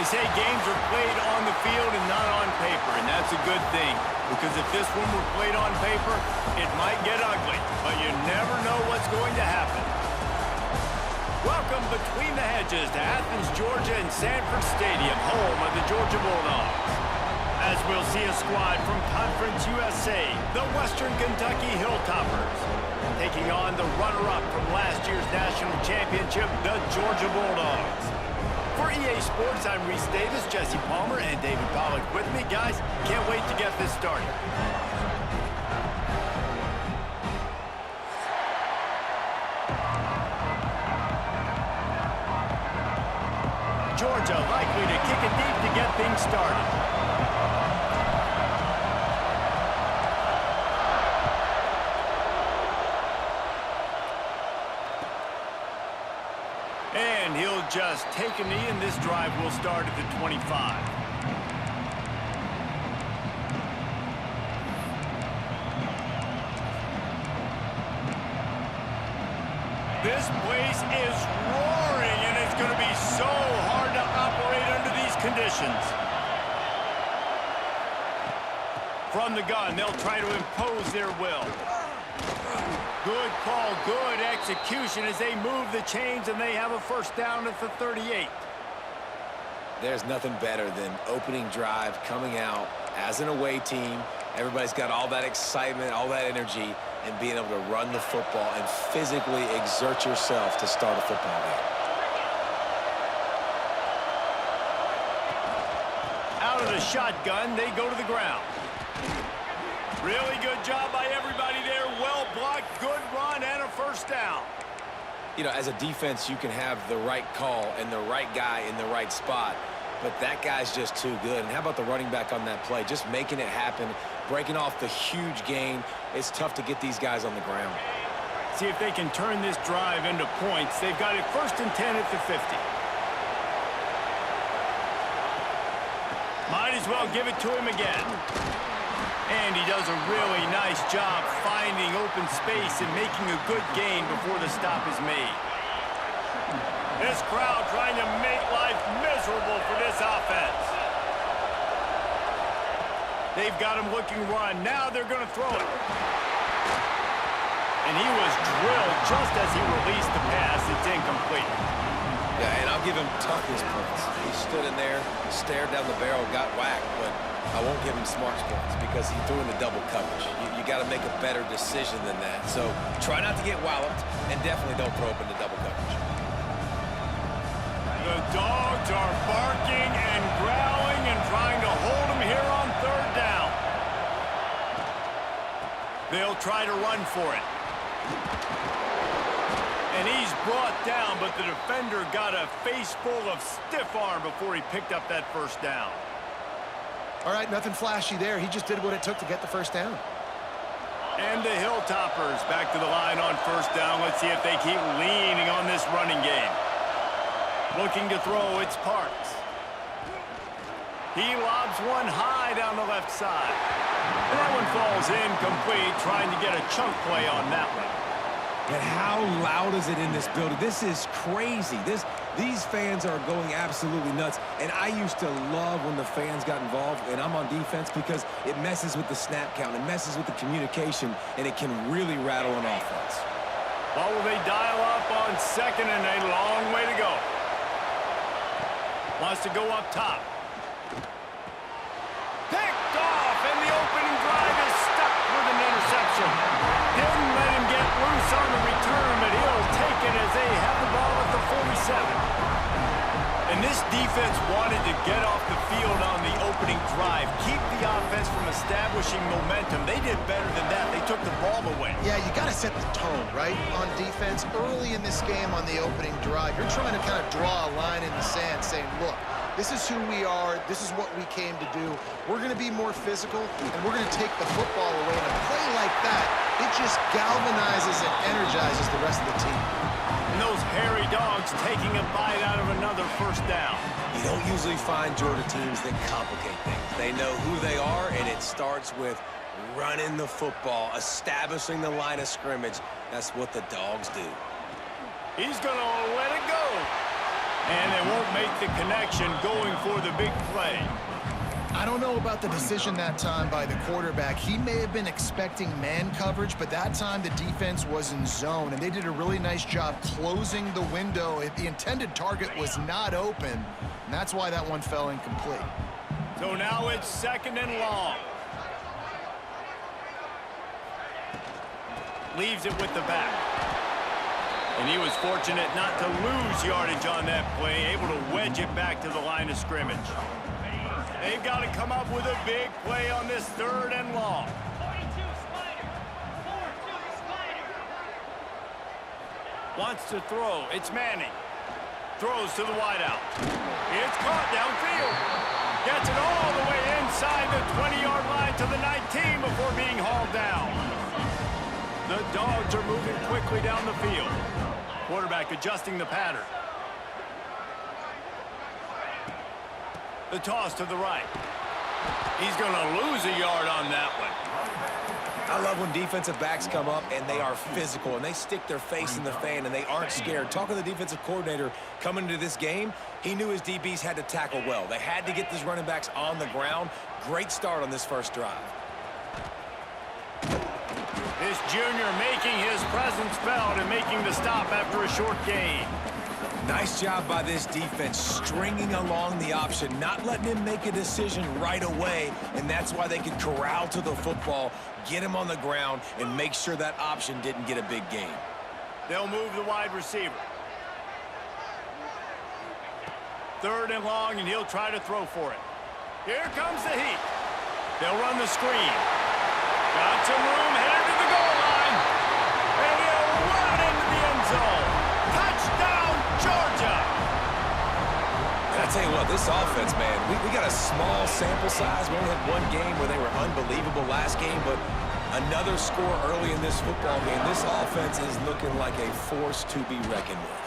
say games are played on the field and not on paper, and that's a good thing. Because if this one were played on paper, it might get ugly, but you never know what's going to happen. Welcome between the hedges to Athens, Georgia and Sanford Stadium, home of the Georgia Bulldogs. As we'll see a squad from Conference USA, the Western Kentucky Hilltoppers, taking on the runner-up from last year's national championship, the Georgia Bulldogs. For EA Sports, I'm Reese Davis, Jesse Palmer, and David Pollack with me. Guys, can't wait to get this started. Georgia likely to kick it deep to get things started. And he'll just take a knee, and this drive will start at the 25. This place is roaring, and it's going to be so hard to operate under these conditions. From the gun, they'll try to impose their will. Good call, good execution as they move the chains, and they have a first down at the 38. There's nothing better than opening drive, coming out as an away team. Everybody's got all that excitement, all that energy, and being able to run the football and physically exert yourself to start a football game. Out of the shotgun, they go to the ground. Really good job by everybody there. Well blocked, good run, and a first down. You know, as a defense, you can have the right call and the right guy in the right spot, but that guy's just too good. And how about the running back on that play? Just making it happen, breaking off the huge gain. It's tough to get these guys on the ground. See if they can turn this drive into points. They've got it 1st and 10 at the 50. Might as well give it to him again. And he does a really nice job finding open space and making a good gain before the stop is made. This crowd trying to make life miserable for this offense. They've got him looking run. Now they're going to throw it. And he was drilled just as he released the pass. It's incomplete. Yeah, and I'll give him toughness points. He stood in there, stared down the barrel, got whacked, but I won't give him smarts points because he threw in the double coverage. You got to make a better decision than that. So try not to get walloped, and definitely don't throw up in the double coverage. The Dogs are barking and growling and trying to hold him here on 3rd down. They'll try to run for it. And he's brought down, but the defender got a face full of stiff arm before he picked up that first down. All right, nothing flashy there. He just did what it took to get the first down. And the Hilltoppers back to the line on 1st down. Let's see if they keep leaning on this running game. Looking to throw, it's Parks. He lobs one high down the left side. And that one falls incomplete, trying to get a chunk play on that one. And how loud is it in this building? This is crazy. These fans are going absolutely nuts. And I used to love when the fans got involved, and I'm on defense, because it messes with the snap count, it messes with the communication, and it can really rattle an offense. Well, will they dial up on 2nd and a long way to go? Wants to go up top. Picked off, and the opening drive is stuck with an interception. Didn't let him get loose on the return, but he'll take it as they have the ball at the 47. And this defense wanted to get off the field on the opening drive, keep the offense from establishing momentum. They did better than that. They took the ball away. Yeah, you got to set the tone, right, on defense. Early in this game on the opening drive, you're trying to kind of draw a line in the sand saying, look, this is who we are. This is what we came to do. We're going to be more physical, and we're going to take the football away. And a play like that, it just galvanizes and energizes the rest of the team. And those hairy dogs taking a bite out of another first down. You don't usually find Georgia teams that complicate things. They know who they are, and it starts with running the football, establishing the line of scrimmage. That's what the Dogs do. He's going to let it go. And they won't make the connection going for the big play. I don't know about the decision that time by the quarterback. He may have been expecting man coverage, but that time the defense was in zone, and they did a really nice job closing the window. The intended target was not open, and that's why that one fell incomplete. So now it's 2nd and long. Leaves it with the back. And he was fortunate not to lose yardage on that play, able to wedge it back to the line of scrimmage. They've got to come up with a big play on this 3rd and long. Wants to throw. It's Manning. Throws to the wideout. It's caught downfield. Gets it all the way inside the 20-yard line to the 19 before being hauled down. The Dogs are moving quickly down the field. Quarterback adjusting the pattern. The toss to the right. He's going to lose a yard on that one. I love when defensive backs come up and they are physical and they stick their face in the fan and they aren't scared. Talking to the defensive coordinator coming into this game, he knew his DBs had to tackle well. They had to get these running backs on the ground. Great start on this first drive. This junior making his presence felt and making the stop after a short gain. Nice job by this defense, stringing along the option, not letting him make a decision right away, and that's why they could corral to the football, get him on the ground, and make sure that option didn't get a big gain. They'll move the wide receiver. 3rd and long, and he'll try to throw for it. Here comes the heat. They'll run the screen. Got some room, headed to the goal line. And he'll run into the end zone. Touchdown, Georgia! And I tell you what, this offense, man, we got a small sample size. We only had one game where they were unbelievable last game, but another score early in this football game. This offense is looking like a force to be reckoned with.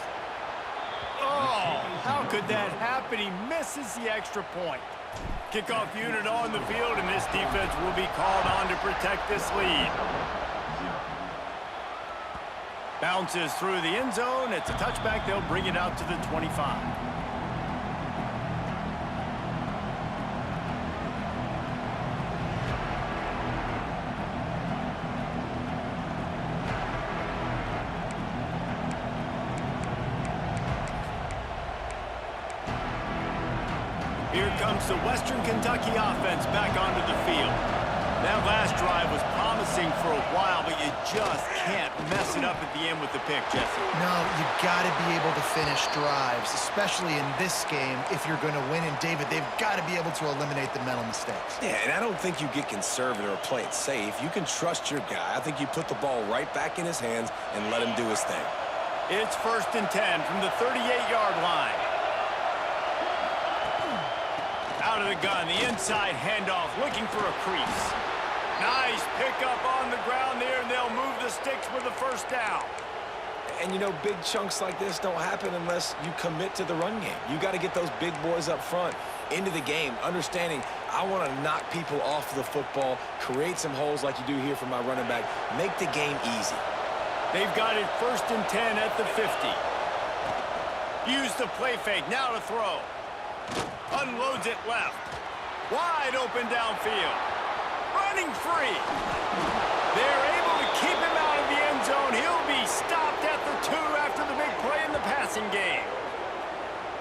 Oh, how could that happen? He misses the extra point. Kickoff unit on the field, and this defense will be called on to protect this lead. Bounces through the end zone. It's a touchback. They'll bring it out to the 25. Here comes the Western Kentucky offense back onto the field. That last drive was promising for a while, but you just can't mess it up at the end with the pick, Jesse. No, you got to be able to finish drives, especially in this game if you're going to win. And, David, they've got to be able to eliminate the mental mistakes. Yeah, and I don't think you get conservative or play it safe. You can trust your guy. I think you put the ball right back in his hands and let him do his thing. It's 1st and 10 from the 38-yard line. Out of the gun, the inside handoff, looking for a crease. Nice pickup on the ground there, and they'll move the sticks with the 1st down. And, you know, big chunks like this don't happen unless you commit to the run game. You got to get those big boys up front into the game, understanding I want to knock people off the football, create some holes like you do here for my running back, make the game easy. They've got it 1st and 10 at the 50. Use the play fake, now to throw. Unloads it left. Wide open downfield. Running free. They're able to keep him out of the end zone. He'll be stopped at the 2 after the big play in the passing game.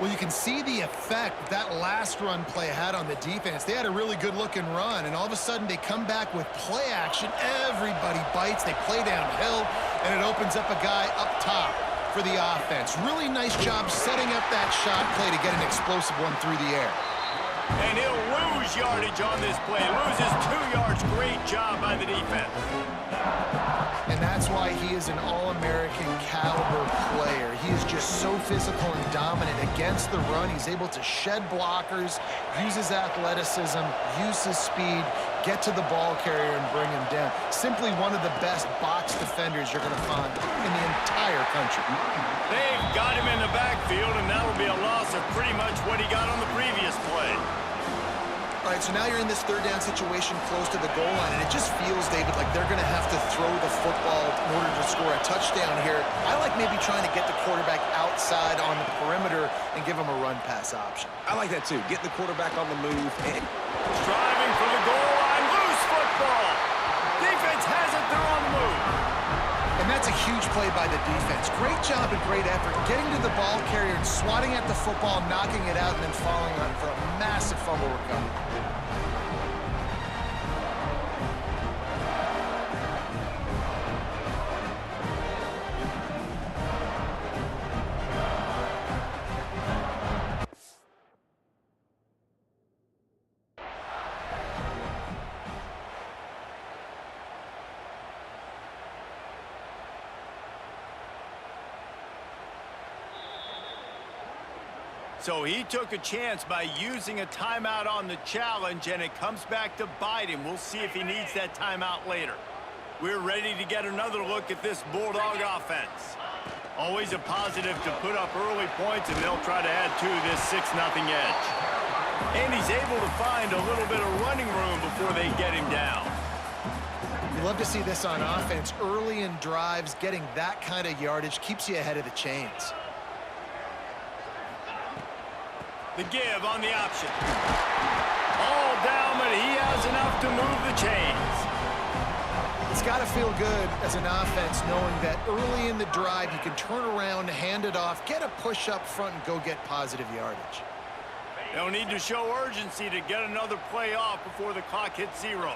Well, you can see the effect that last run play had on the defense. They had a really good-looking run, and all of a sudden they come back with play action. Everybody bites. They play downhill, and it opens up a guy up top for the offense. Really nice job setting up that shot play to get an explosive one through the air. And he'll lose yardage on this play. Loses 2 yards. Great job by the defense. And that's why he is an All-American caliber player. He is just so physical and dominant against the run. He's able to shed blockers, use his athleticism, use his speed, get to the ball carrier and bring him down. Simply one of the best box defenders you're going to find in the entire country. They've got him in the backfield, and that will be a loss of pretty much what he got on the previous play. All right, so now you're in this third down situation close to the goal line, and it just feels, David, like they're going to have to throw the football in order to score a touchdown here. I like maybe trying to get the quarterback outside on the perimeter and give him a run-pass option. I like that, too. Get the quarterback on the move. And Driving for the goal line, loose football. Defense has it, they're on the move. And that's a huge play by the defense. Great job and great effort getting to the ball carrier and swatting at the football, knocking it out, and then following on for a massive fumble recovery. So he took a chance by using a timeout on the challenge, and it comes back to bite him. We'll see if he needs that timeout later. We're ready to get another look at this Bulldog offense. Always a positive to put up early points, and they'll try to add to this 6-0 edge. And he's able to find a little bit of running room before they get him down. You love to see this on offense. Early in drives, getting that kind of yardage keeps you ahead of the chains. The give on the option. All down, but he has enough to move the chains. It's got to feel good as an offense knowing that early in the drive you can turn around, hand it off, get a push up front, and go get positive yardage. They'll need to show urgency to get another play off before the clock hits 0.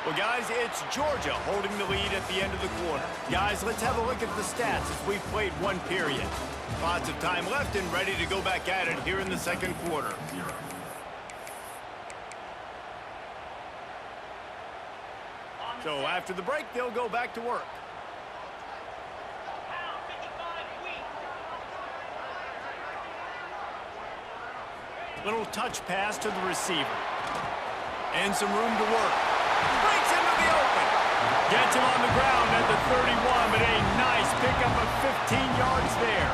Well, guys, it's Georgia holding the lead at the end of the quarter. Guys, let's have a look at the stats as we've played one period. Lots of time left and ready to go back at it here in the second quarter. So after the break, they'll go back to work. Little touch pass to the receiver. And some room to work. Breaks into the open. Gets him on the ground at the 31, but a nice pickup of 15 yards there.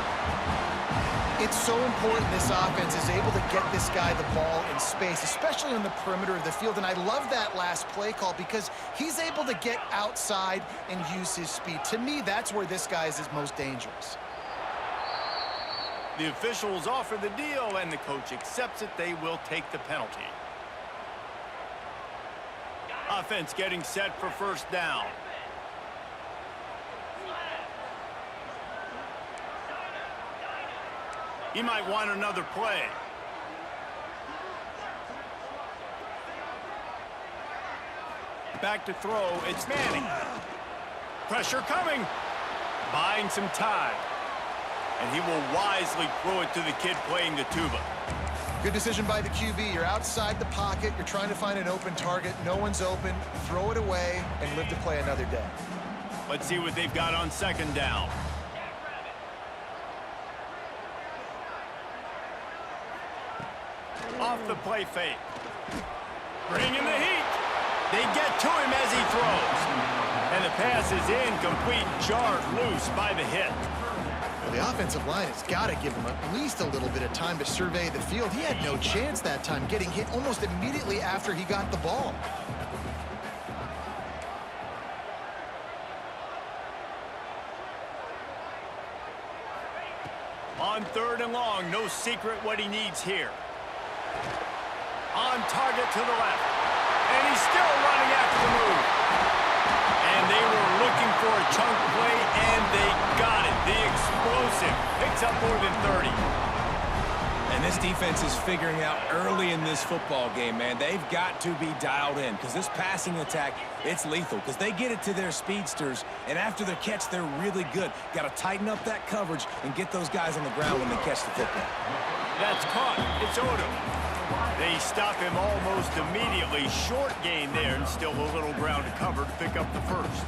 It's so important this offense is able to get this guy the ball in space, especially on the perimeter of the field. And I love that last play call because he's able to get outside and use his speed. To me, that's where this guy is his most dangerous. The officials offer the deal, and the coach accepts it. They will take the penalty. Offense getting set for first down. He might want another play. Back to throw, it's Manning. Pressure coming. Buying some time. And he will wisely throw it to the kid playing the tuba. Good decision by the QB. You're outside the pocket. You're trying to find an open target. No one's open. Throw it away and live to play another day. Let's see what they've got on second down. Off the play fake. Bringing the heat. They get to him as he throws. And the pass is incomplete, jarred loose by the hit. Well, the offensive line has got to give him at least a little bit of time to survey the field. He had no chance that time, getting hit almost immediately after he got the ball. On third and long, no secret what he needs here. On target to the left. And he's still running after the move. And they were looking for a chunk play, and they got it. The explosive picks up more than 30. And this defense is figuring out early in this football game, man. They've got to be dialed in because this passing attack, it's lethal because they get it to their speedsters, and after their catch, they're really good. Got to tighten up that coverage and get those guys on the ground when they catch the football. That's caught. It's Odom. They stop him almost immediately. Short gain there and still a little ground to cover to pick up the first.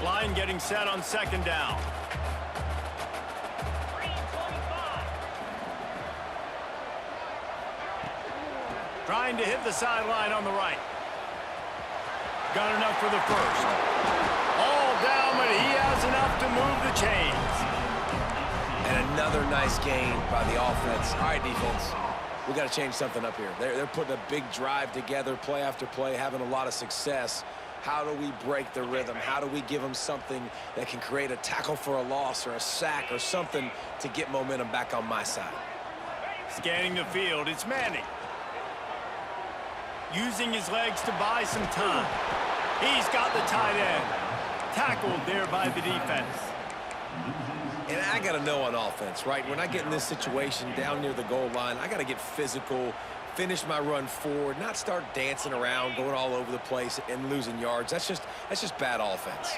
Line getting set on second down. Trying to hit the sideline on the right. Got enough for the first. All down, but he has enough to move the chains. And another nice gain by the offense. All right, defense, we got to change something up here. They're putting a big drive together, play after play, having a lot of success. How do we break the rhythm? How do we give them something that can create a tackle for a loss or a sack or something to get momentum back on my side? Scanning the field, it's Manning. Using his legs to buy some time. He's got the tight end. Tackled there by the defense. And I got to know on offense, right? When I get in this situation down near the goal line, I got to get physical, finish my run forward, not start dancing around, going all over the place and losing yards. That's just bad offense.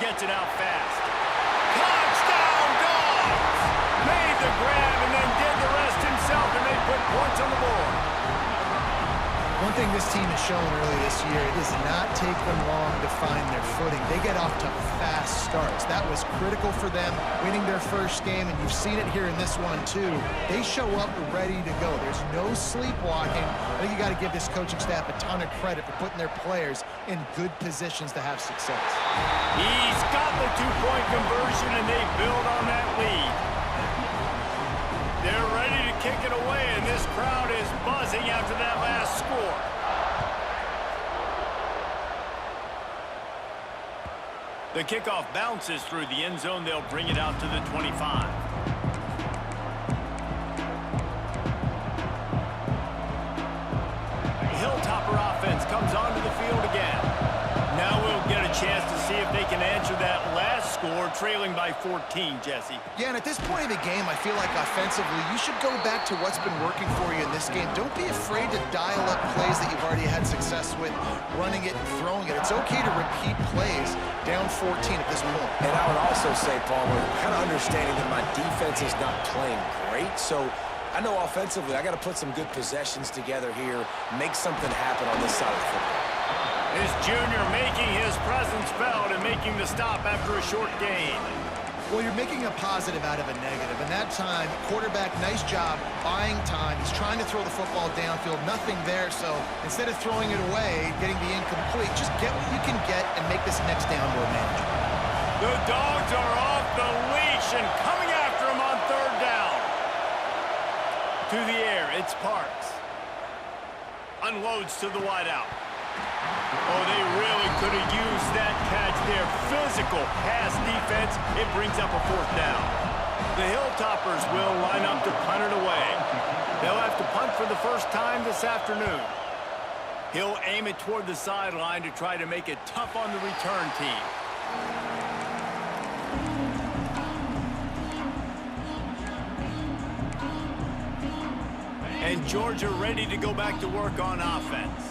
Gets it out fast. Touchdown, Dogs! Made the grab and then did the rest himself, and they put points on the board. One thing this team has shown early this year, it does not take them long to find their footing. They get off to fast starts. That was critical for them, winning their first game, and you've seen it here in this one too. They show up ready to go. There's no sleepwalking. I think you got to give this coaching staff a ton of credit for putting their players in good positions to have success. He's got the two-point conversion, and they build on that lead. They're ready to kick it away, and this crowd is buzzing after that last score. The kickoff bounces through the end zone. They'll bring it out to the 25. The Hilltopper offense comes onto the field again. Now we'll get a chance to see if they can answer that last score, trailing by 14, Jesse. Yeah, and at this point of the game, I feel like offensively, you should go back to what's been working for you in this game. Don't be afraid to dial up plays that you've already had success with, running it and throwing it. It's okay to repeat plays down 14 at this point. And I would also say, Palmer, kind of understanding that my defense is not playing great, so I know offensively I got to put some good possessions together here, make something happen on this side of the football. This junior making his presence felt and making the stop after a short gain. Well, you're making a positive out of a negative. And that time, quarterback, nice job buying time. He's trying to throw the football downfield. Nothing there, so instead of throwing it away, getting the incomplete, just get what you can get and make this next down more manageable. The Dogs are off the leash and coming after him on third down. To the air, it's Parks. Unloads to the wideout. Oh, they really could have used that catch there. Physical pass defense. It brings up a fourth down. The Hilltoppers will line up to punt it away. They'll have to punt for the first time this afternoon. He'll aim it toward the sideline to try to make it tough on the return team. And Georgia ready to go back to work on offense.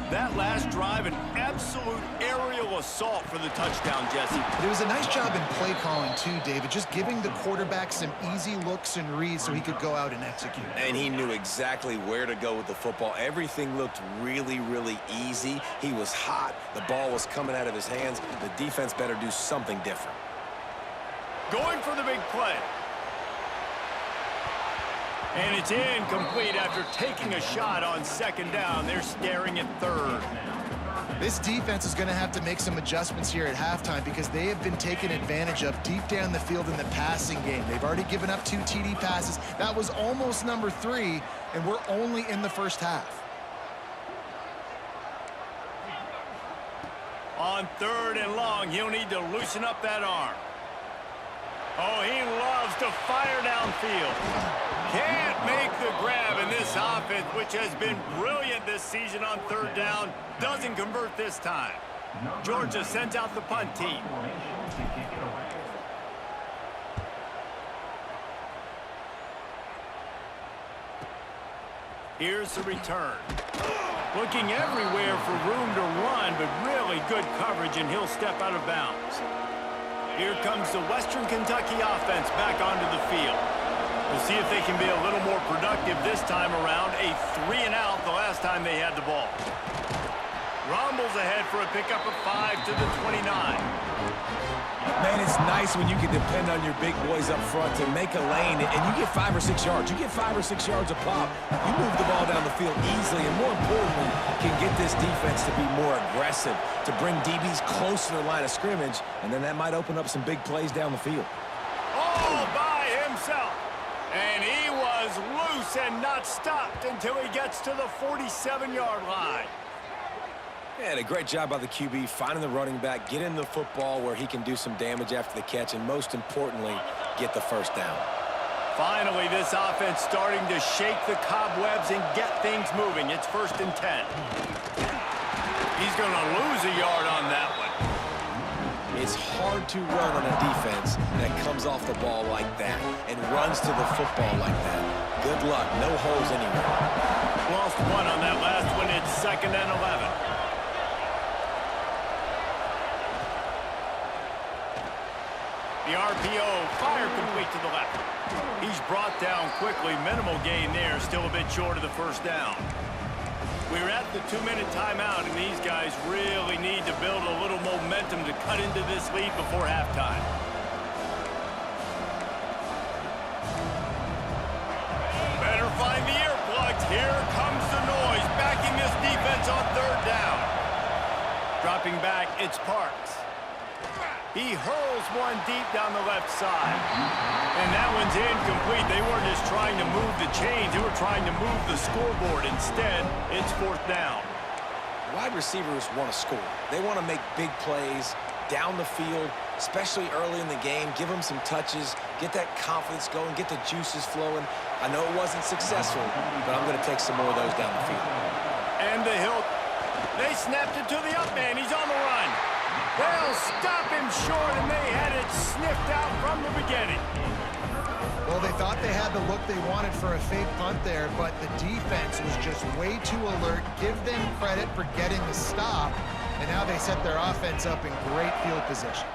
That last drive, an absolute aerial assault for the touchdown, Jesse. It was a nice job in play calling too, David, just giving the quarterback some easy looks and reads so he could go out and execute. And he knew exactly where to go with the football. Everything looked really, really easy. He was hot. The ball was coming out of his hands. The defense better do something different. Going for the big play. And it's incomplete after taking a shot on second down. They're staring at third. This defense is going to have to make some adjustments here at halftime because they have been taken advantage of deep down the field in the passing game. They've already given up 2 TD passes. That was almost number 3, and we're only in the first half. On third and long, he'll need to loosen up that arm. Oh, he loves to fire downfield. Can't make the grab, and this offense, which has been brilliant this season on third down, doesn't convert this time. Georgia sends out the punt team. Here's the return. Looking everywhere for room to run, but really good coverage, and he'll step out of bounds. Here comes the Western Kentucky offense back onto the field. We'll see if they can be a little more productive this time around. A 3-and-out the last time they had the ball. Rumbles ahead for a pickup of 5 to the 29. Man, it's nice when you can depend on your big boys up front to make a lane, and you get 5 or 6 yards. You get 5 or 6 yards a pop. You move the ball down the field easily, and more importantly, can get this defense to be more aggressive, to bring DBs close to their line of scrimmage, and then that might open up some big plays down the field. All by himself. And he was loose and not stopped until he gets to the 47-yard line. And a great job by the QB finding the running back, getting the football where he can do some damage after the catch, and most importantly, get the first down. Finally, this offense starting to shake the cobwebs and get things moving. It's 1st and 10. He's going to lose a yard on that one. It's hard to run on a defense that comes off the ball like that and runs to the football like that. Good luck. No holes anywhere. Lost one on that last one. It's 2nd and 11. The RPO, fire complete to the left. He's brought down quickly. Minimal gain there. Still a bit short of the first down. We're at the 2-minute timeout, and these guys really need to build a little momentum to cut into this lead before halftime. Better find the earplugs. Here comes the noise. Backing this defense on 3rd down. Dropping back, it's Parks. He hurls one deep down the left side. And that one's incomplete. They weren't just trying to move the chains. They were trying to move the scoreboard. Instead, it's 4th down. Wide receivers want to score. They want to make big plays down the field, especially early in the game. Give them some touches, get that confidence going, get the juices flowing. I know it wasn't successful, but I'm going to take some more of those down the field. And the hill. They snapped it to the up man. He's on the run. They'll stop him short, and they had it sniffed out from the beginning. Well, they thought they had the look they wanted for a fake punt there, but the defense was just way too alert. Give them credit for getting the stop, and now they set their offense up in great field position.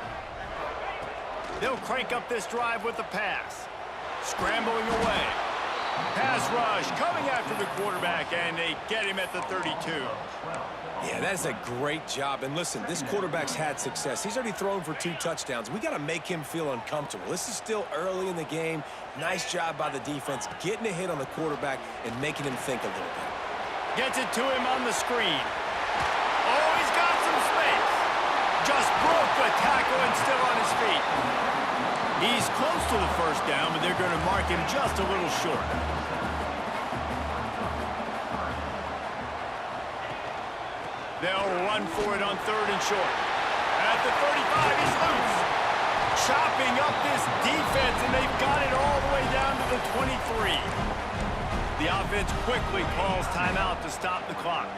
They'll crank up this drive with the pass. Scrambling away. Pass rush coming after the quarterback, and they get him at the 32. Yeah, that's a great job. And listen, this quarterback's had success. He's already thrown for 2 touchdowns. We got to make him feel uncomfortable. This is still early in the game. Nice job by the defense, getting a hit on the quarterback and making him think a little bit. Gets it to him on the screen. Oh, he's got some space. Just broke the tackle and still on his feet. He's close to the first down, but they're going to mark him just a little short. They'll run for it on 3rd and short. At the 35, he's loose. Chopping up this defense, and they've got it all the way down to the 23. The offense quickly calls timeout to stop the clock.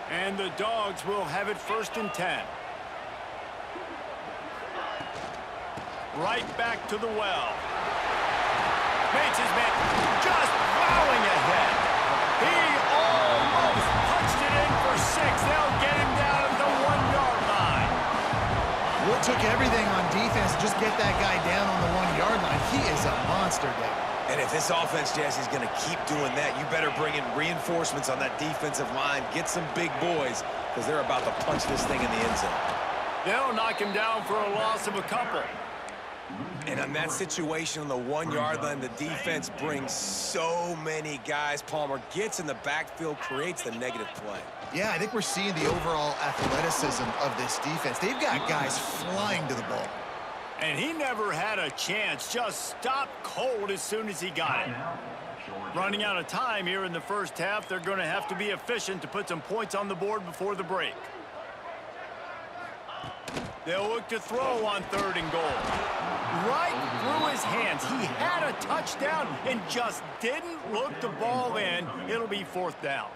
And the Dogs will have it 1st and 10. Right back to the well. Makes his man just plowing ahead. He almost punched it in for 6. They'll get him down at the 1-yard line. Well, it took everything on defense to just get that guy down on the 1-yard line. He is a monster, David. And if this offense, Jesse's going to keep doing that, you better bring in reinforcements on that defensive line. Get some big boys, because they're about to punch this thing in the end zone. They'll knock him down for a loss of a couple. And on that situation on the 1-yard line, the defense brings so many guys. Palmer gets in the backfield, creates the negative play. Yeah, I think we're seeing the overall athleticism of this defense. They've got guys flying to the ball. And he never had a chance. Just stopped cold as soon as he got it. Running out of time here in the first half, they're going to have to be efficient to put some points on the board before the break. They'll look to throw on 3rd and goal. Right through his hands. He had a touchdown and just didn't look the ball in. It'll be 4th down.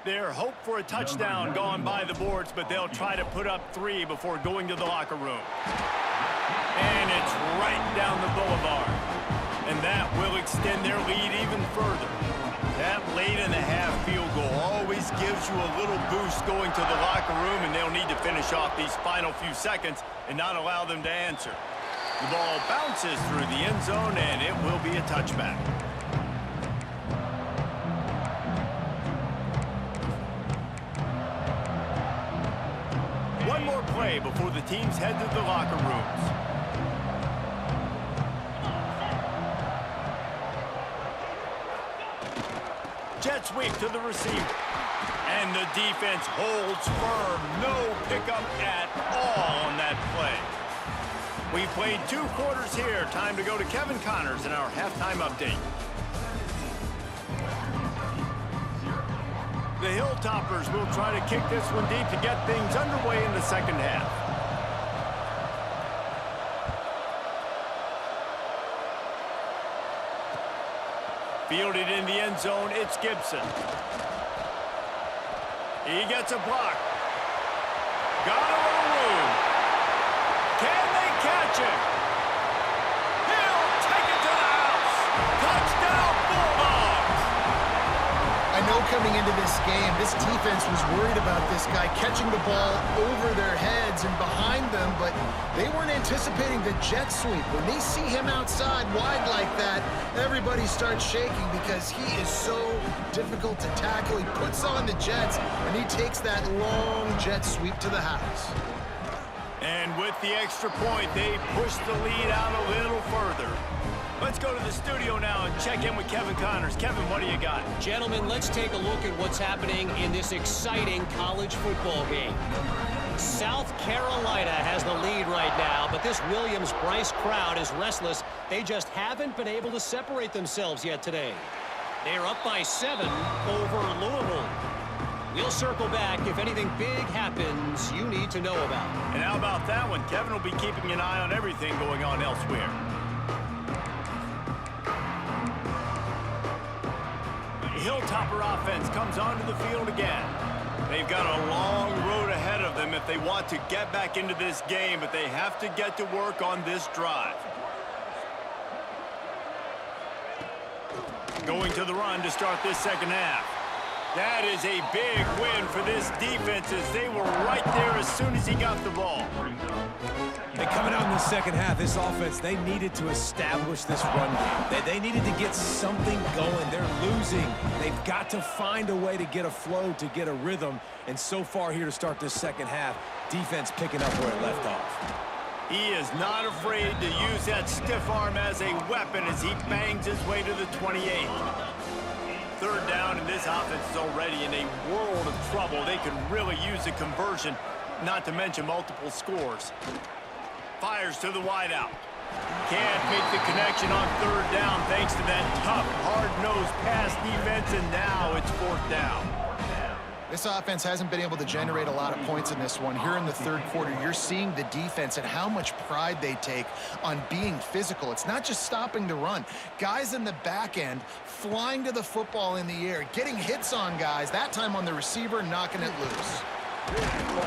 Their hope for a touchdown gone by the boards, but they'll try to put up 3 before going to the locker room. And it's right down the boulevard. And that will extend their lead even further. That late-in-the-half field goal always gives you a little boost going to the locker room, and they'll need to finish off these final few seconds and not allow them to answer. The ball bounces through the end zone, and it will be a touchback. more play before the teams head to the locker rooms. Jet sweep to the receiver. And the defense holds firm. No pickup at all on that play. We've played 2 quarters here. Time to go to Kevin Connors in our halftime update. The Hilltoppers will try to kick this one deep to get things underway in the second half. Fielded in the end zone, it's Gibson. He gets a block. Got a little room. Can they catch him? He'll take it to the house. Touchdown, Bulldogs! I know coming into this game, this defense was worried about this guy catching the ball over their heads and behind them, but they weren't anticipating the jet sweep. When they see him outside wide like that, everybody starts shaking because he is so difficult to tackle. He puts on the jets, and he takes that long jet sweep to the house. And with the extra point, they push the lead out a little further. Let's go to the studio now and check in with Kevin Connors. Kevin, what do you got? Gentlemen, let's take a look at what's happening in this exciting college football game. South Carolina has the lead right now, but this Williams-Brice crowd is restless. They just haven't been able to separate themselves yet today. They're up by 7 over Louisville. We'll circle back if anything big happens you need to know about. And how about that one? Kevin will be keeping an eye on everything going on elsewhere. The Hilltopper offense comes onto the field again. They've got a long road ahead of them if they want to get back into this game, but they have to get to work on this drive. Going to the run to start this second half. That is a big win for this defense as they were right there as soon as he got the ball. And coming out in the second half, this offense, they needed to establish this run game. They needed to get something going. They're losing. They've got to find a way to get a flow, to get a rhythm. And so far here to start this second half, defense picking up where it left off. He is not afraid to use that stiff arm as a weapon as he bangs his way to the 28. Third down, and this offense is already in a world of trouble. They could really use a conversion, not to mention multiple scores. Fires to the wideout. Can't make the connection on third down thanks to that tough, hard-nosed pass defense, and now it's 4th down. This offense hasn't been able to generate a lot of points in this one. Here in the third quarter, you're seeing the defense and how much pride they take on being physical. It's not just stopping the run. Guys in the back end flying to the football in the air, getting hits on guys, that time on the receiver, knocking it loose.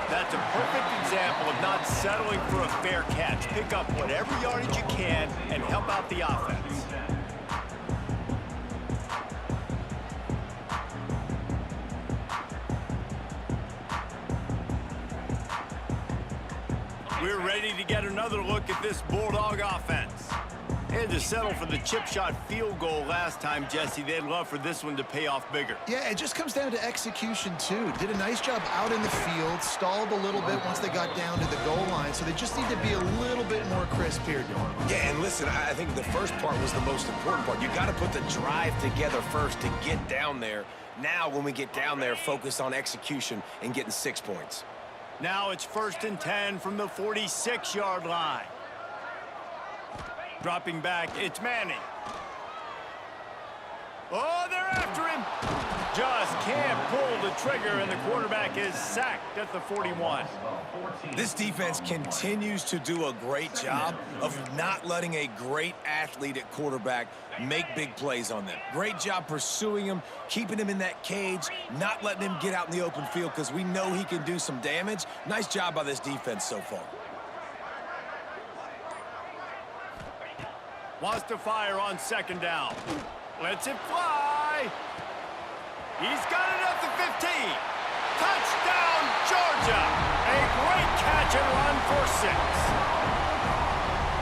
That's a perfect example of not settling for a fair catch. Pick up whatever yardage you can and help out the offense. We're ready to get another look at this Bulldog offense. They had to settle for the chip shot field goal last time, Jesse. They'd love for this one to pay off bigger. Yeah, it just comes down to execution, too. Did a nice job out in the field, stalled a little bit once they got down to the goal line, so they just need to be a little bit more crisp here, Dawn. Yeah, and listen, I think the first part was the most important part. You got to put the drive together first to get down there. Now, when we get down there, focus on execution and getting 6 points. Now it's 1st and 10 from the 46-yard line. Dropping back, it's Manning. Oh, they're after him. Just can't pull the trigger, and the quarterback is sacked at the 41. This defense continues to do a great job of not letting a great athlete at quarterback make big plays on them. Great job pursuing him, keeping him in that cage, not letting him get out in the open field because we know he can do some damage. Nice job by this defense so far. Wants to fire on 2nd down. Lets it fly. He's got it at the 15. Touchdown, Georgia. A great catch and run for 6.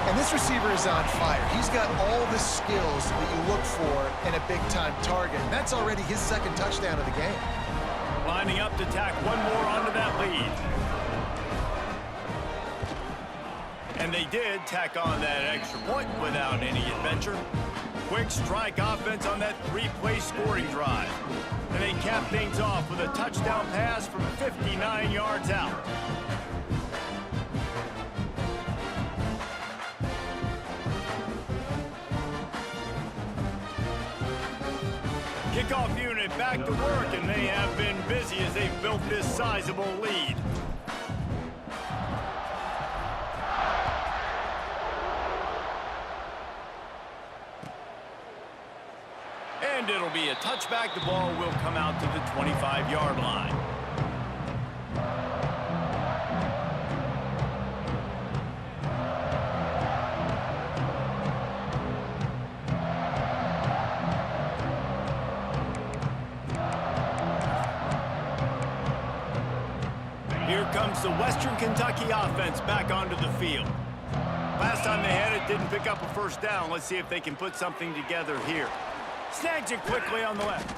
And this receiver is on fire. He's got all the skills that you look for in a big-time target. And that's already his 2nd touchdown of the game. Lining up to tack one more onto that lead. And they did tack on that extra point without any adventure. Quick strike offense on that three-play scoring drive. And they cap things off with a touchdown pass from 59 yards out. Kickoff unit back to work, and they have been busy as they've built this sizable lead. And it'll be a touchback. The ball will come out to the 25-yard line. Here comes the Western Kentucky offense back onto the field. Last time they had it, didn't pick up a first down. Let's see if they can put something together here. Snags it quickly on the left.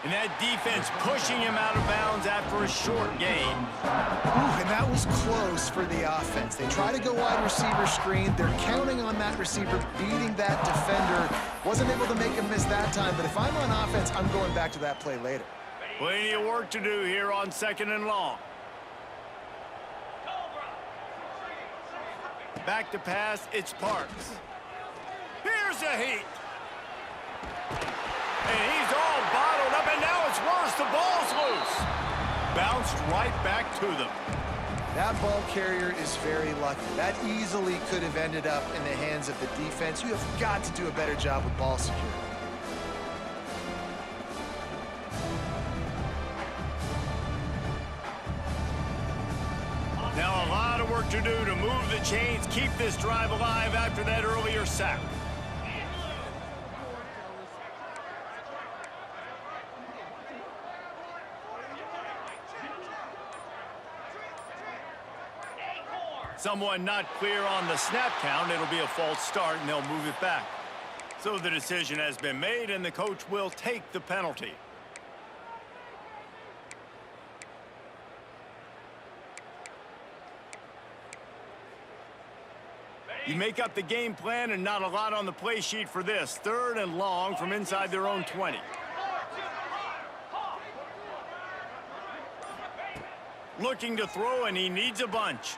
And that defense pushing him out of bounds after a short gain. Ooh, and that was close for the offense. They try to go wide receiver screen. They're counting on that receiver beating that defender. Wasn't able to make him miss that time, but if I'm on offense, I'm going back to that play later. Plenty of work to do here on 2nd and long. Back to pass, it's Parks. Here's a heat. And he's all bottled up, and now it's worse. The ball's loose. Bounced right back to them. That ball carrier is very lucky. That easily could have ended up in the hands of the defense. You have got to do a better job with ball security. Now a lot of work to do to move the chains, keep this drive alive after that earlier sack. Someone not clear on the snap count. It'll be a false start, and they'll move it back. So the decision has been made, and the coach will take the penalty. You make up the game plan, and not a lot on the play sheet for this. 3rd and long from inside their own 20. Looking to throw, and he needs a bunch.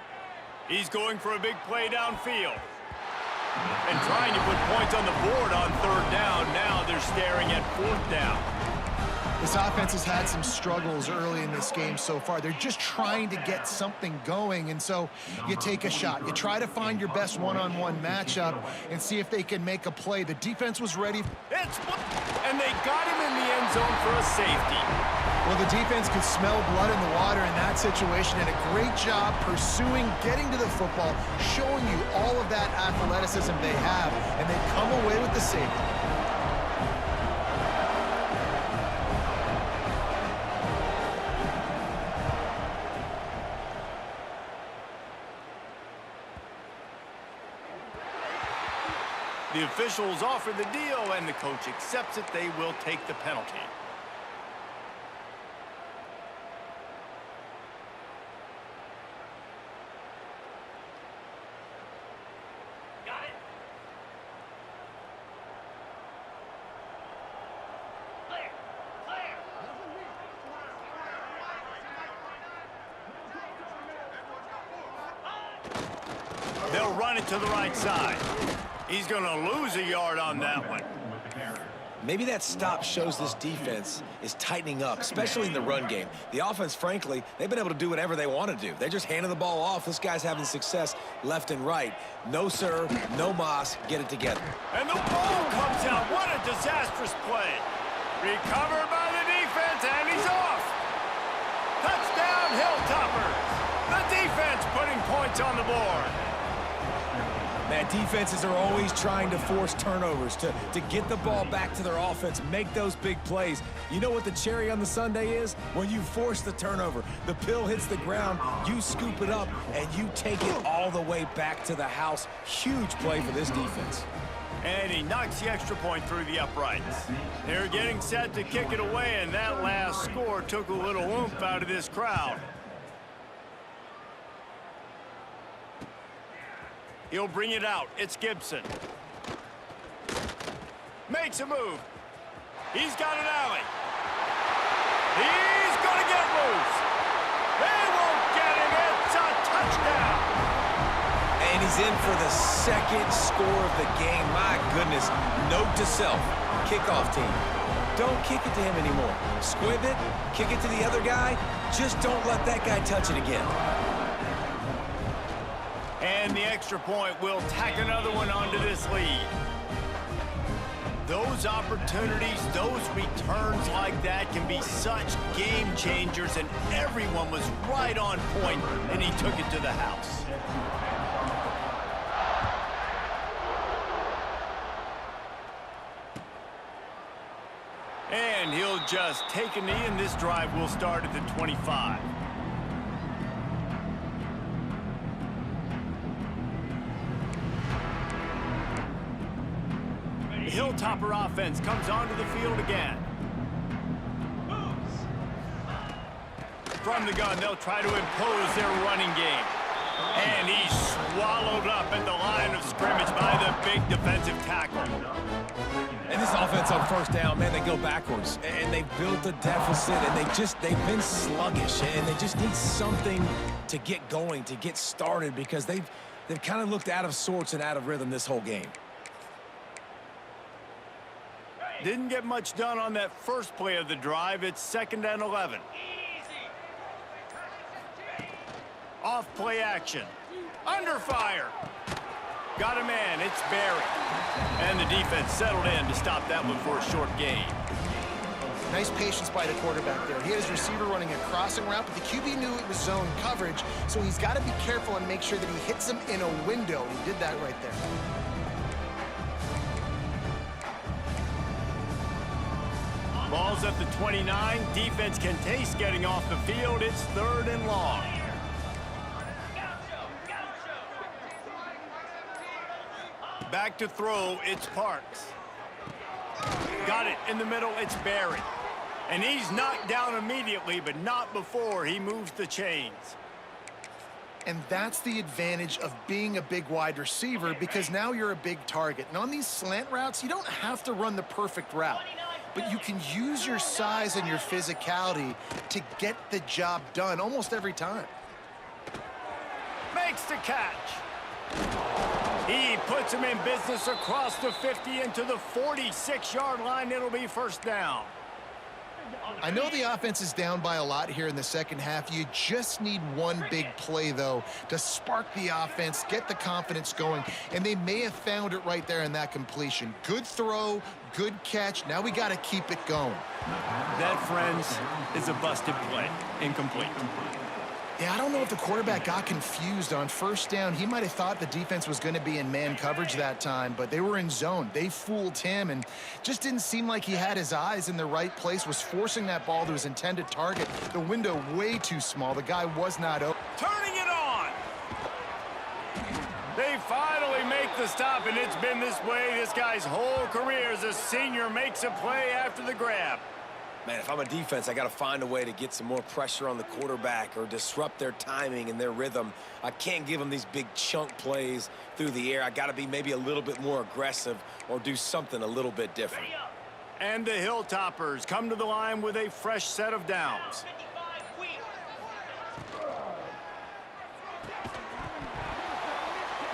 He's going for a big play downfield. And trying to put points on the board on 3rd down. Now they're staring at 4th down. This offense has had some struggles early in this game so far. They're just trying to get something going, and so you take a shot. You try to find your best one-on-one matchup and see if they can make a play. The defense was ready. And they got him in the end zone for a safety. Well, the defense could smell blood in the water in that situation, and a great job pursuing, getting to the football, showing you all of that athleticism they have, and they come away with the safety. The officials offer the deal, and the coach accepts it. They will take the penalty. Got it. Clear. Clear. They'll run it to the right side. He's going to lose a yard on that one. Maybe that stop shows this defense is tightening up, especially in the run game. The offense, frankly, they've been able to do whatever they want to do. They're just handing the ball off. This guy's having success left and right. No, sir, no mas, get it together. And the ball comes out. What a disastrous play. Recovered by the defense, and he's off. Touchdown, Hilltoppers. The defense putting points on the board. Man, defenses are always trying to force turnovers, to get the ball back to their offense, make those big plays. You know what the cherry on the sundae is? When you force the turnover, the pill hits the ground, you scoop it up, and you take it all the way back to the house. Huge play for this defense. And he knocks the extra point through the uprights. They're getting set to kick it away, and that last score took a little oomph out of this crowd. He'll bring it out. It's Gibson. Makes a move. He's got an alley. He's going to get loose. They won't get him. It's a touchdown. And he's in for the second score of the game. My goodness. Note to self. Kickoff team. Don't kick it to him anymore. Squib it. Kick it to the other guy. Just don't let that guy touch it again. And the extra point will tack another one onto this lead. Those opportunities, those returns like that can be such game changers, and everyone was right on point, and he took it to the house. And he'll just take a knee, and this drive will start at the 25. The Hilltopper offense comes onto the field again. From the gun, they'll try to impose their running game. And he's swallowed up at the line of scrimmage by the big defensive tackle. And this offense on first down, man, they go backwards. And they built a deficit, and they've been sluggish. And they just need something to get going, to get started, because they've kind of looked out of sorts and out of rhythm this whole game. Didn't get much done on that first play of the drive. It's 2nd and 11. Off play action. Under fire. Got a man. It's Barry. And the defense settled in to stop that one for a short gain. Nice patience by the quarterback there. He had his receiver running a crossing route, but the QB knew it was zone coverage, so he's got to be careful and make sure that he hits him in a window. He did that right there. Ball's at the 29. Defense can taste getting off the field. It's 3rd and long. Back to throw. It's Parks. Got it in the middle. It's Barry. And he's knocked down immediately, but not before he moves the chains. And that's the advantage of being a big wide receiver, because now you're a big target. And on these slant routes, you don't have to run the perfect route, but you can use your size and your physicality to get the job done almost every time. Makes the catch. He puts him in business across the 50 into the 46-yard line. It'll be 1st down. I know the offense is down by a lot here in the second half. You just need one big play, though, to spark the offense, get the confidence going, and they may have found it right there in that completion. Good throw, good catch. Now we got to keep it going. That, friends, is a busted play. Incomplete. Yeah, I don't know if the quarterback got confused on 1st down. He might have thought the defense was going to be in man coverage that time, but they were in zone. They fooled him and just didn't seem like he had his eyes in the right place, was forcing that ball to his intended target. The window way too small. The guy was not open. Turning it on. They finally make the stop, and it's been this way this guy's whole career as a senior. Makes a play after the grab. Man, if I'm a defense, I got to find a way to get some more pressure on the quarterback or disrupt their timing and their rhythm. I can't give them these big chunk plays through the air. I got to be maybe a little bit more aggressive or do something a little bit different. And the Hilltoppers come to the line with a fresh set of downs.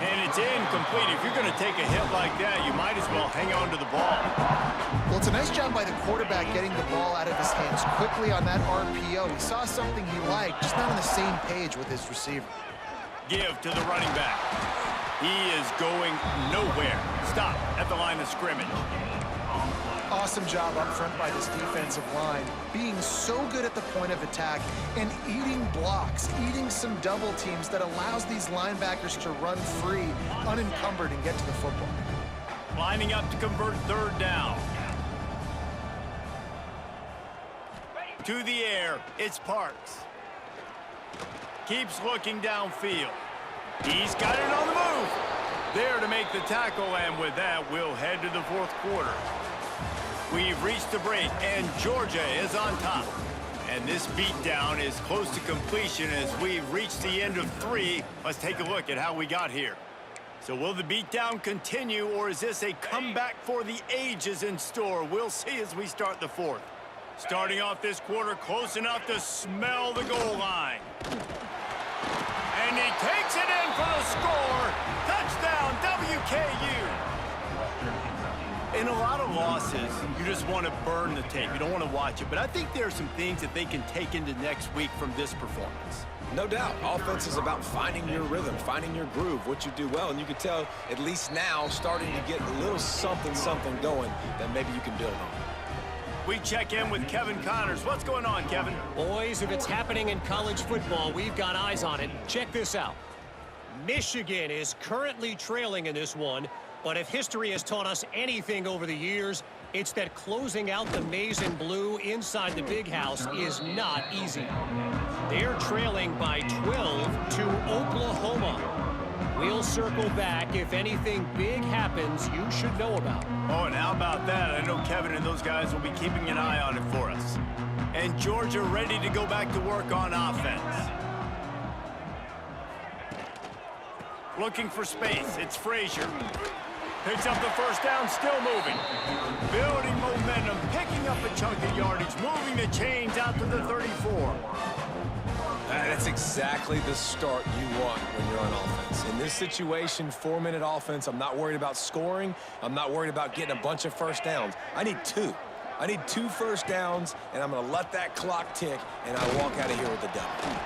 And it's incomplete. If you're going to take a hit like that, you might as well hang on to the ball. Well, it's a nice job by the quarterback getting the ball out of his hands quickly on that RPO. He saw something he liked, just not on the same page with his receiver. Give to the running back. He is going nowhere. Stop at the line of scrimmage. Awesome job up front by this defensive line, being so good at the point of attack and eating blocks, eating some double teams that allows these linebackers to run free, unencumbered, and get to the football. Lining up to convert 3rd down. To the air, it's Parks. Keeps looking downfield. He's got it on the move. There to make the tackle, and with that, we'll head to the 4th quarter. We've reached the break, and Georgia is on top. And this beatdown is close to completion as we've reached the end of 3. Let's take a look at how we got here. So will the beatdown continue, or is this a comeback for the ages in store? We'll see as we start the fourth. Starting off this quarter close enough to smell the goal line. And he takes it in for the score. Touchdown, WKU. In a lot of losses, you just want to burn the tape. You don't want to watch it. But I think there are some things that they can take into next week from this performance. No doubt. Offense is about finding your rhythm, finding your groove, what you do well. And you can tell, at least now, starting to get a little something going that maybe you can build on. We check in with Kevin Connors. What's going on, Kevin? Boys, if it's happening in college football, we've got eyes on it. Check this out. Michigan is currently trailing in this one, but if history has taught us anything over the years, it's that closing out the maize and blue inside the big house is not easy. They're trailing by 12 to Oklahoma. We'll circle back if anything big happens you should know about. Oh, and how about that? I know Kevin and those guys will be keeping an eye on it for us. And Georgia ready to go back to work on offense. Looking for space. It's Frazier. Picks up the first down, still moving. Building momentum, picking up a chunk of yardage, moving the chains out to the 34. That's exactly the start you want when you're on offense. In this situation, 4-minute offense, I'm not worried about scoring. I'm not worried about getting a bunch of first downs. I need 2. I need 2 first downs, and I'm going to let that clock tick, and I walk out of here with a W.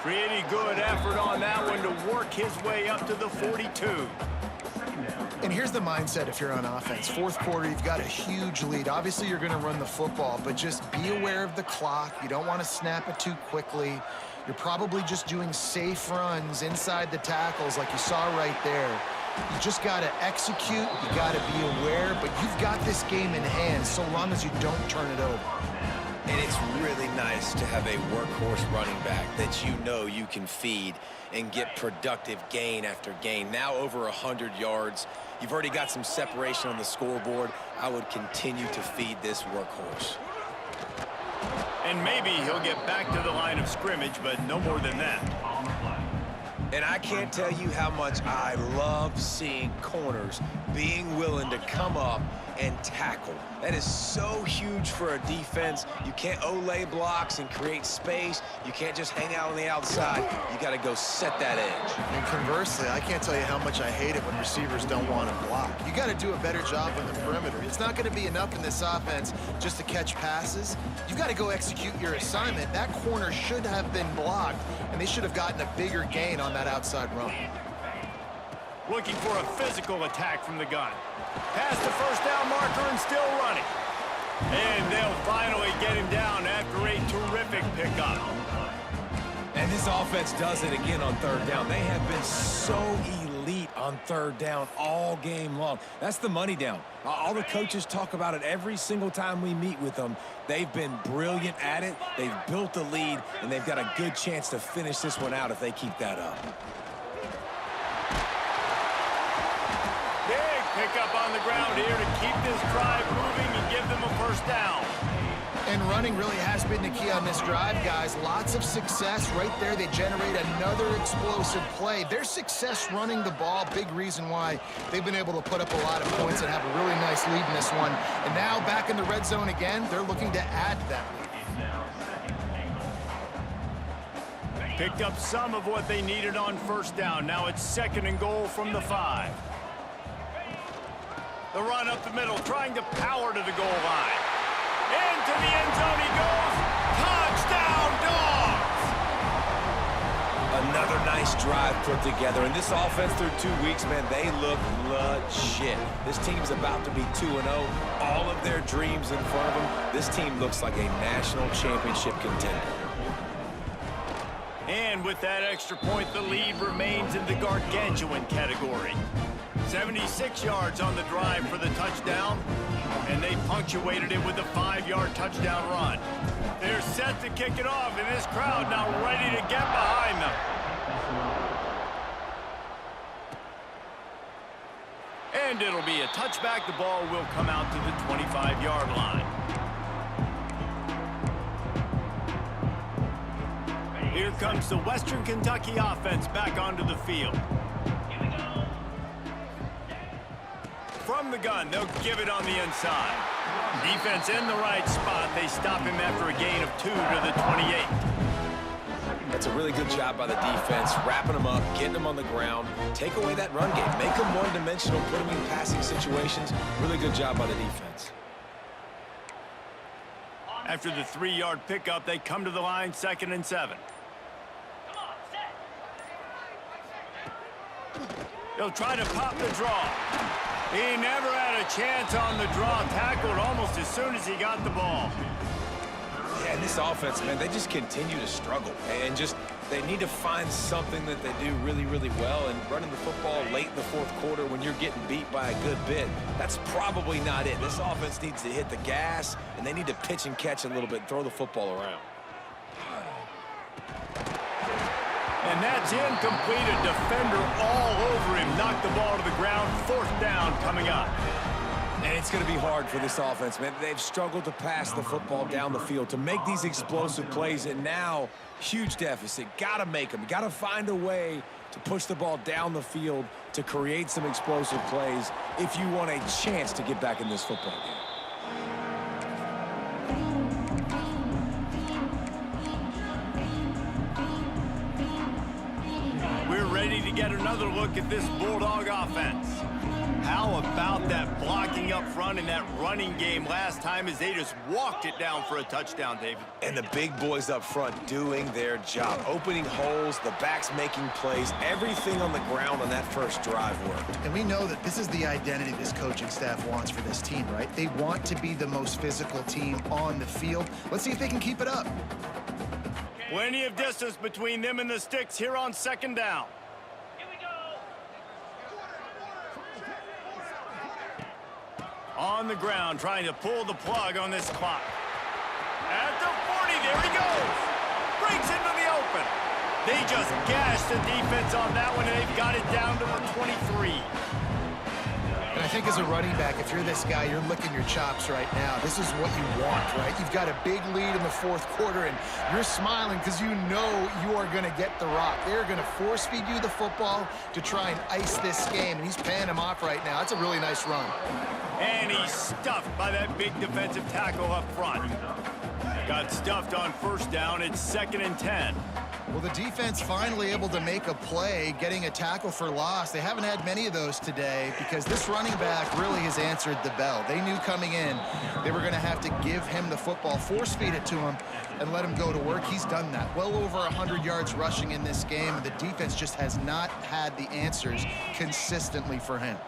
Pretty good effort on that one to work his way up to the 42. And here's the mindset if you're on offense. Fourth quarter, you've got a huge lead. Obviously, you're going to run the football, but just be aware of the clock. You don't want to snap it too quickly. You're probably just doing safe runs inside the tackles like you saw right there. You just got to execute. You got to be aware, but you've got this game in hand so long as you don't turn it over. And it's really nice to have a workhorse running back that you know you can feed and get productive gain after gain. Now over 100 yards. You've already got some separation on the scoreboard. I would continue to feed this workhorse. And maybe he'll get back to the line of scrimmage, but no more than that. And I can't tell you how much I love seeing corners being willing to come up and tackle. That is so huge for a defense. You can't Olay blocks and create space. You can't just hang out on the outside. You got to go set that edge. And conversely, I can't tell you how much I hate it when receivers don't want to block. You got to do a better job on the perimeter. It's not going to be enough in this offense just to catch passes. You've got to go execute your assignment. That corner should have been blocked, and they should have gotten a bigger gain on that outside run. Looking for a physical attack from the gun. Past the first down marker and still running. And they'll finally get him down after a terrific pickup. And this offense does it again on third down. They have been so elite on third down all game long. That's the money down. All the coaches talk about it every single time we meet with them. They've been brilliant at it. They've built the lead, and they've got a good chance to finish this one out if they keep that up. Pick up on the ground here to keep this drive moving and give them a first down. And running really has been the key on this drive, guys. Lots of success right there. They generate another explosive play. Their success running the ball, big reason why they've been able to put up a lot of points and have a really nice lead in this one. And now back in the red zone again, they're looking to add to that lead. Picked up some of what they needed on first down. Now it's 2nd and goal from the 5. The run up the middle, trying to power to the goal line. Into the end zone he goes. Touchdown, Dogs! Another nice drive put together. And this offense through 2 weeks, man, they look legit. This team's about to be 2-0. All of their dreams in front of them. This team looks like a national championship contender. And with that extra point, the lead remains in the gargantuan category. 76 yards on the drive for the touchdown, and they punctuated it with a 5-yard touchdown run. They're set to kick it off, and this crowd now ready to get behind them. And it'll be a touchback. The ball will come out to the 25-yard line. Here comes the Western Kentucky offense back onto the field. the gun. They'll give it on the inside. Defense in the right spot. They stop him after a gain of 2 to the 28. That's a really good job by the defense, wrapping them up, getting them on the ground, take away that run game, make them one-dimensional, put them in passing situations. Really good job by the defense. After the 3-yard pickup, they come to the line, 2nd and 7. He'll try to pop the draw. He never had a chance on the draw, tackled almost as soon as he got the ball. Yeah, and this offense, man, they just continue to struggle. And just, they need to find something that they do really, really well. And running the football late in the 4th quarter when you're getting beat by a good bit, that's probably not it. This offense needs to hit the gas, and they need to pitch and catch a little bit, throw the football around. And that's incomplete. A defender all over him. Knocked the ball to the ground. 4th down coming up. And it's going to be hard for this offense, man. They've struggled to pass the football down the field, to make these explosive plays, and now, huge deficit. Got to make them. Got to find a way to push the ball down the field to create some explosive plays if you want a chance to get back in this football game. We're ready to get another look at this Bulldog offense. How about that blocking up front and that running game last time as they just walked it down for a touchdown, David? And the big boys up front doing their job, opening holes, the backs making plays, everything on the ground on that first drive worked. And we know that this is the identity this coaching staff wants for this team, right? They want to be the most physical team on the field. Let's see if they can keep it up. Plenty of distance between them and the sticks here on 2nd down. On the ground, trying to pull the plug on this clock. At the 40, there he goes. Breaks into the open. They just gashed the defense on that one, and they've got it down to the 23. And I think as a running back, if you're this guy, you're licking your chops right now. This is what you want, right? You've got a big lead in the 4th quarter, and you're smiling because you know you are going to get the rock. They're going to force feed you the football to try and ice this game, and he's paying him off right now. That's a really nice run. And he's stuffed by that big defensive tackle up front. Got stuffed on 1st down. It's 2nd and 10. Well, the defense finally able to make a play, getting a tackle for loss. They haven't had many of those today because this running back really has answered the bell. They knew coming in they were going to have to give him the football, force feed it to him, and let him go to work. He's done that. Well over 100 yards rushing in this game, and the defense just has not had the answers consistently for him.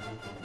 it.